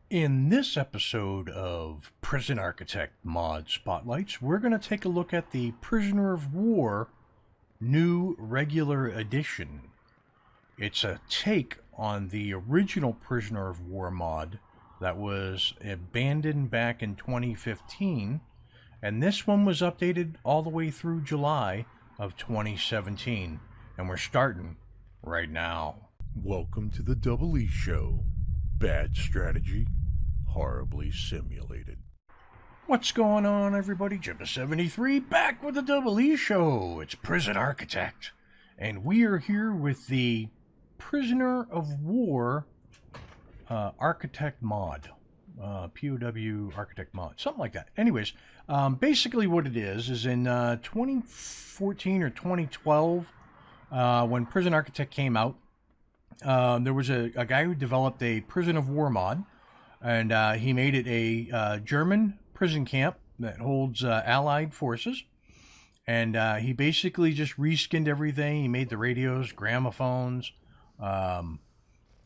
In this episode of Prison Architect Mod Spotlights, we're going to take a look at the Prisoner of War New Regular Edition. It's a take on the original Prisoner of War mod that was abandoned back in 2015, and this one was updated all the way through July of 2017, and we're starting right now. Welcome to the Double E Show. Bad strategy, horribly simulated. What's going on, everybody? Jibba 73 back with the Double E Show. It's Prison Architect, and we are here with the Prisoner of War Architect mod, POW Architect mod, something like that. Anyways, basically what it is in 2014 or 2012, when Prison Architect came out, there was a guy who developed a Prison of War mod, and he made it a German prison camp that holds Allied forces. And he basically just reskinned everything. He made the radios, gramophones.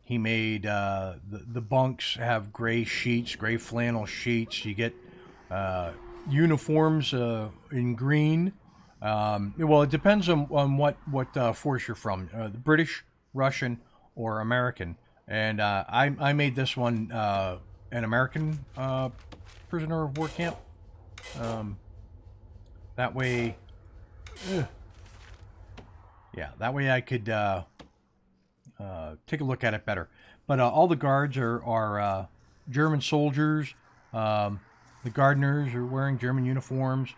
He made the bunks have gray sheets, gray flannel sheets. You get uniforms in green. Well, it depends on what force you're from, the British, Russian, or American. And I made this one an American prisoner of war camp. That way, that way I could take a look at it better. But all the guards are German soldiers. The gardeners are wearing German uniforms.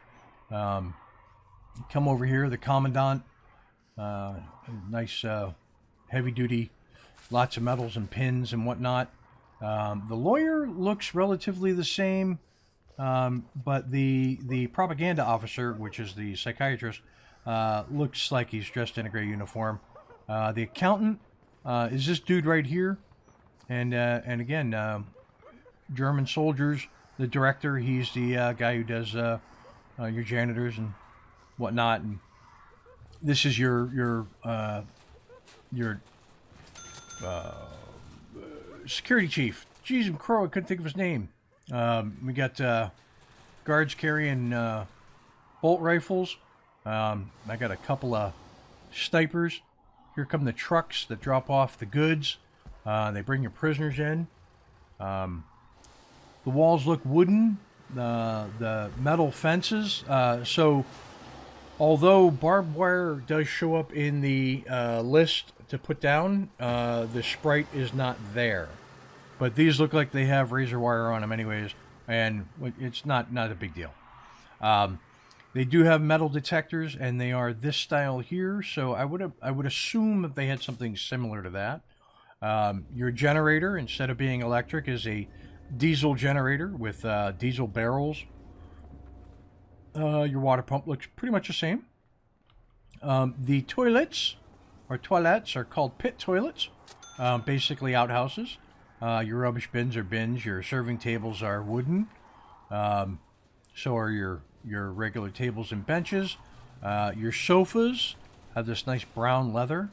Come over here, the commandant, nice heavy duty, lots of medals and pins and whatnot. The lawyer looks relatively the same, but the propaganda officer, which is the psychiatrist, looks like he's dressed in a gray uniform. The accountant is this dude right here, and again, German soldiers. The director, he's the guy who does your janitors and whatnot. And this is your security chief. Jeez and crow, I couldn't think of his name. We got guards carrying bolt rifles. I got a couple of snipers. Here come the trucks that drop off the goods. They bring your prisoners in. The walls look wooden. The metal fences. So although barbed wire does show up in the list to put down, the sprite is not there. But these look like they have razor wire on them anyways, and it's not a big deal. They do have metal detectors, and they are this style here, so I would assume that they had something similar to that. Your generator, instead of being electric, is a diesel generator with diesel barrels. Your water pump looks pretty much the same. The toilets are called pit toilets, basically outhouses. Your rubbish bins are bins. Your serving tables are wooden. So are your regular tables and benches. Your sofas have this nice brown leather.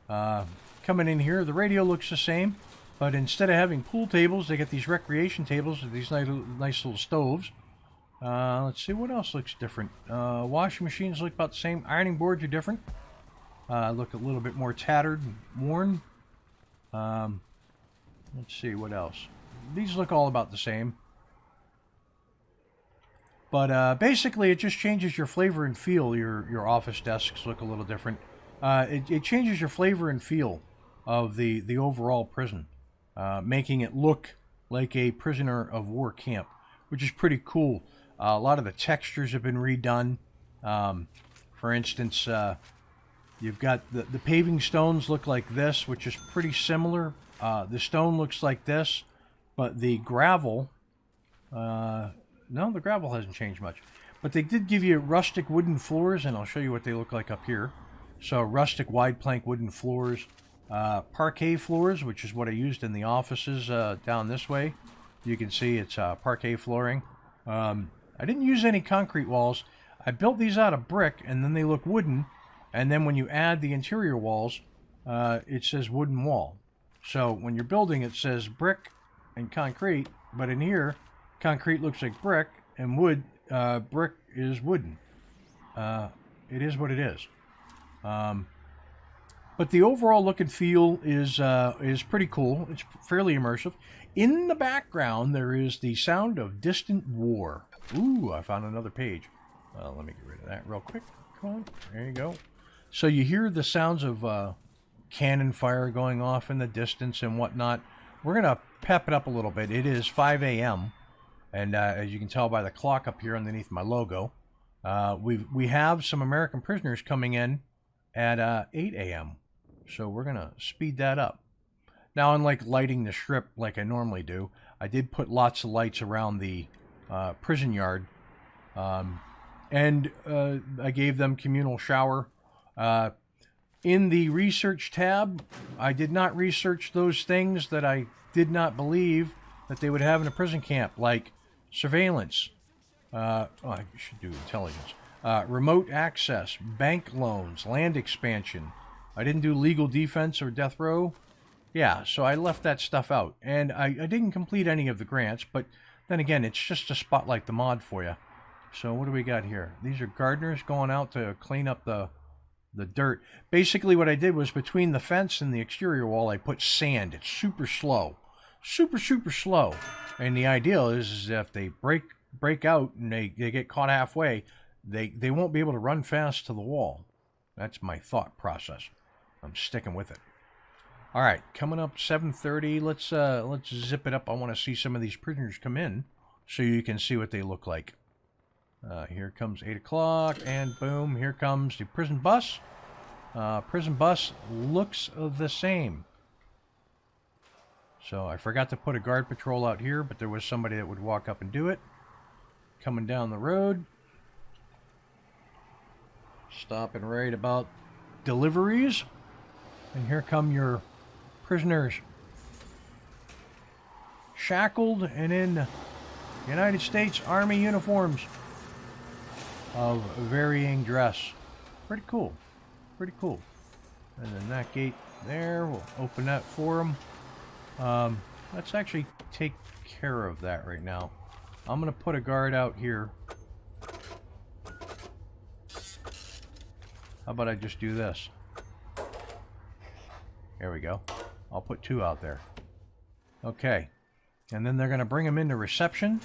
Coming in here, the radio looks the same, but instead of having pool tables, they get these recreation tables with these nice little stoves. Let's see what else looks different. Washing machines look about the same. Ironing boards are different. Look a little bit more tattered and worn. Let's see what else. These look all about the same. But basically, it just changes your flavor and feel. Your office desks look a little different. It changes your flavor and feel of the overall prison, making it look like a prisoner of war camp, which is pretty cool. A lot of the textures have been redone. For instance, you've got the paving stones look like this, which is pretty similar. The stone looks like this, but the gravel, no, the gravel hasn't changed much. But they did give you rustic wooden floors, and I'll show you what they look like up here. So rustic wide plank wooden floors, parquet floors, which is what I used in the offices down this way. You can see it's parquet flooring. I didn't use any concrete walls. I built these out of brick, and then they look wooden. And then when you add the interior walls, it says wooden wall. So when you're building, it says brick, and concrete, but in here, concrete looks like brick, and wood, brick is wooden. It is what it is. But the overall look and feel is pretty cool. It's fairly immersive. In the background, there is the sound of distant war. Ooh, I found another page. Let me get rid of that real quick. Come on, there you go. So you hear the sounds of cannon fire going off in the distance and whatnot. We're going to pep it up a little bit. It is 5 a.m. And as you can tell by the clock up here underneath my logo, we have some American prisoners coming in at 8 a.m. So we're going to speed that up. Now, unlike lighting the strip like I normally do, I did put lots of lights around the prison yard. And I gave them communal shower. In the research tab, I did not research those things that I did not believe that they would have in a prison camp, like surveillance. I should do intelligence. Remote access, bank loans, land expansion. I didn't do legal defense or death row. Yeah, so I left that stuff out. And I didn't complete any of the grants, but then again, it's just to spotlight the mod for you. So what do we got here? These are gardeners going out to clean up the dirt. Basically what I did was between the fence and the exterior wall, I put sand. It's super slow. Super slow. And the ideal is if they break out and they get caught halfway, they won't be able to run fast to the wall. That's my thought process. I'm sticking with it. All right, coming up 7:30. Let's zip it up. I want to see some of these prisoners come in so you can see what they look like. Here comes 8 o'clock, and boom, here comes the prison bus. Prison bus looks the same. So I forgot to put a guard patrol out here, but there was somebody that would walk up and do it. Coming down the road. Stopping right about deliveries. And here come your prisoners. Shackled and in United States Army uniforms of varying dress. Pretty cool. Pretty cool. And then that gate there, we'll open that for them. Let's actually take care of that right now. I'm going to put a guard out here. How about I just do this? There we go. I'll put 2 out there. Okay. And then they're going to bring them into reception.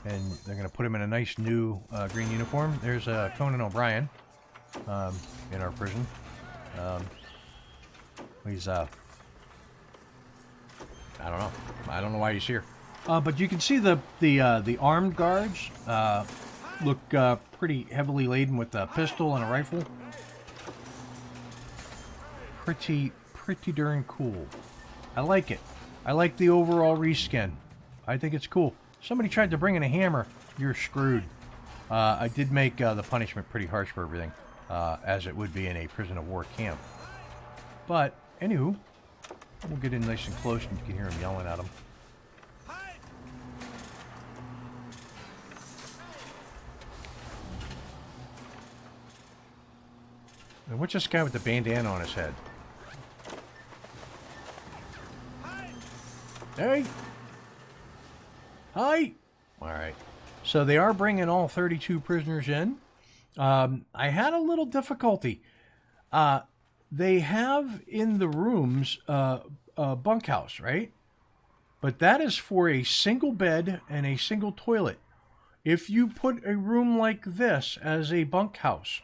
And they're going to put him in a nice new green uniform. There's Conan O'Brien in our prison. He's, I don't know. I don't know why he's here. But you can see the armed guards look pretty heavily laden with a pistol and a rifle. Pretty darn cool. I like it. I like the overall reskin. I think it's cool. Somebody tried to bring in a hammer. You're screwed. I did make the punishment pretty harsh for everything, as it would be in a prison of war camp. But, anywho, we'll get in nice and close and you can hear him yelling at him. And what's this guy with the bandana on his head? Hey! Hi! Alright. So they are bringing all 32 prisoners in. I had a little difficulty. They have in the rooms a bunkhouse, right? But that is for a single bed and a single toilet. If you put a room like this as a bunkhouse,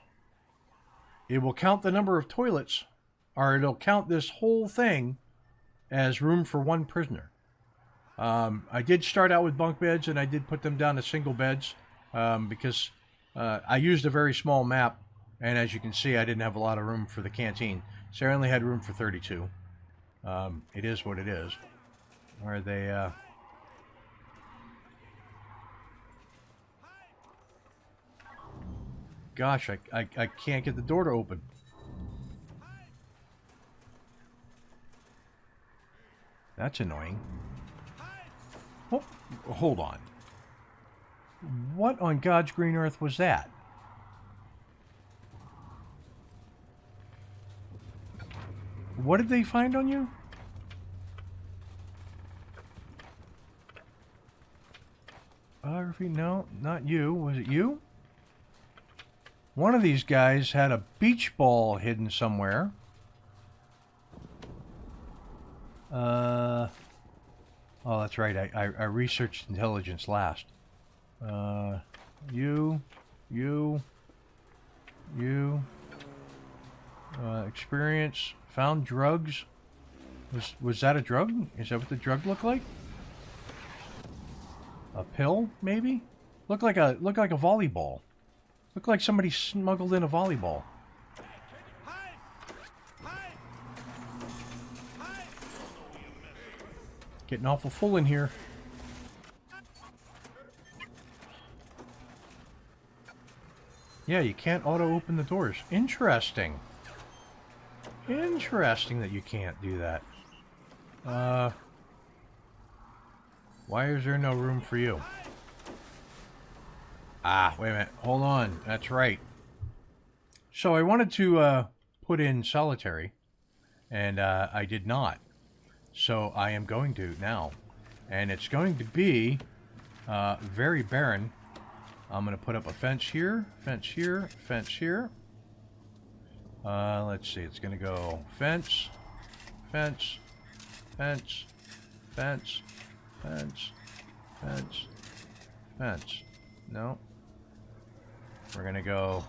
it will count the number of toilets, or it'll count this whole thing as room for one prisoner. I did start out with bunk beds, and I did put them down to single beds because I used a very small map, and as you can see, I didn't have a lot of room for the canteen, so I only had room for 32. It is what it is. Are they... Gosh, I can't get the door to open. That's annoying. Oh, hold on. What on God's green earth was that? What did they find on you? Biography? No, not you. Was it you? One of these guys had a beach ball hidden somewhere. Oh, that's right. I researched intelligence last. You. Experience. Found drugs. Was that a drug? Is that what the drug looked like? A pill, maybe? Looked like a volleyball. Looked like somebody smuggled in a volleyball. Getting awful full in here. Yeah, you can't auto-open the doors. Interesting. Interesting that you can't do that. Why is there no room for you? Ah, wait a minute. Hold on. That's right. So I wanted to put in solitary, and I did not. So I am going to now. And it's going to be very barren. I'm going to put up a fence here, fence here, fence here. Let's see. It's going to go fence, fence, fence, fence, fence, fence, fence. No. We're going to go...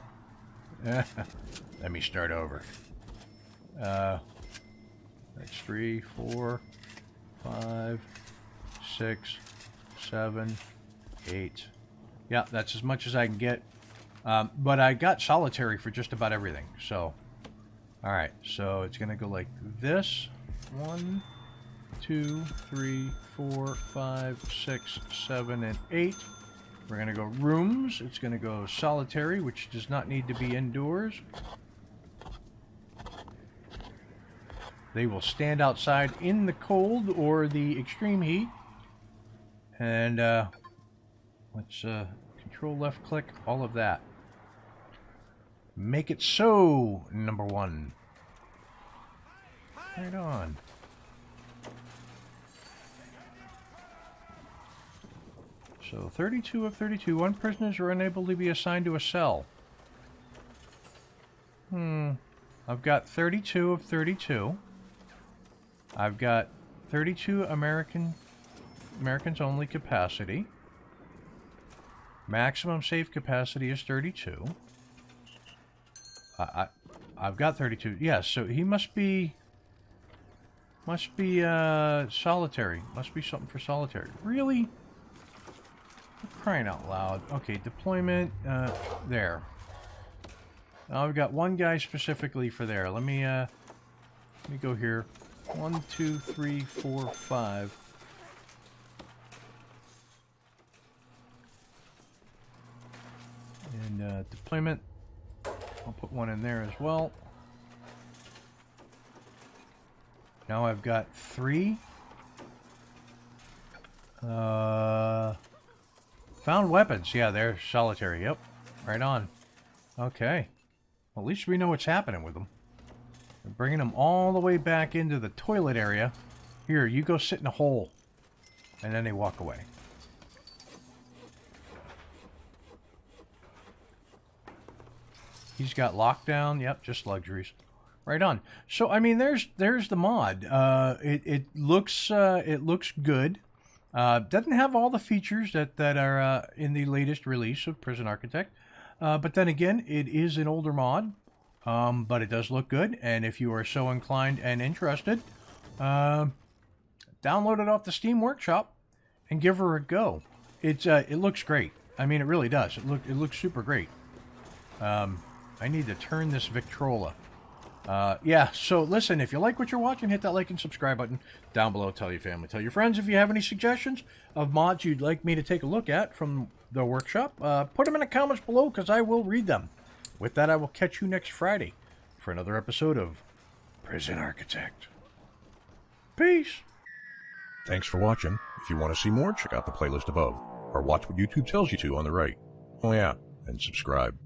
Let me start over. That's 3, 4, 5, 6, 7, 8. Yeah, that's as much as I can get. But I got solitary for just about everything. So, alright. So it's going to go like this. 1, 2, 3, 4, 5, 6, 7, and 8. We're going to go rooms. It's going to go solitary, which does not need to be indoors. They will stand outside in the cold or the extreme heat. And let's control left click, all of that. Make it so, number 1. Right on. So 32 of 32. 1 prisoners are unable to be assigned to a cell. I've got 32 of 32. I've got 32 Americans only capacity. Maximum safe capacity is 32. I've got 32. Yes, so he must be solitary. Must be something for solitary. Really? Crying out loud. Okay, deployment, there. Now I've got one guy specifically for there. Let me go here. 1, 2, 3, 4, 5. And deployment. I'll put one in there as well. Now I've got 3. Found weapons. Yeah, they're solitary. Yep. Right on. Okay. Well, at least we know what's happening with them. We're bringing them all the way back into the toilet area. Here, you go sit in a hole. And then they walk away. He's got lockdown. Yep, just luxuries. Right on. So, I mean, there's the mod. It looks good. Doesn't have all the features that are in the latest release of Prison Architect. But then again, it is an older mod. But it does look good. And if you are so inclined and interested, download it off the Steam Workshop and give her a go. It looks great. I mean, it really does. It looks super great. I need to turn this Victrola. Yeah, so listen, if you like what you're watching, hit that like and subscribe button down below. Tell your family, tell your friends. If you have any suggestions of mods you'd like me to take a look at from the workshop, put them in the comments below because I will read them. With that, I will catch you next Friday for another episode of Prison Architect. Peace! Thanks for watching. If you want to see more, check out the playlist above, or watch what YouTube tells you to on the right. Oh yeah, and subscribe.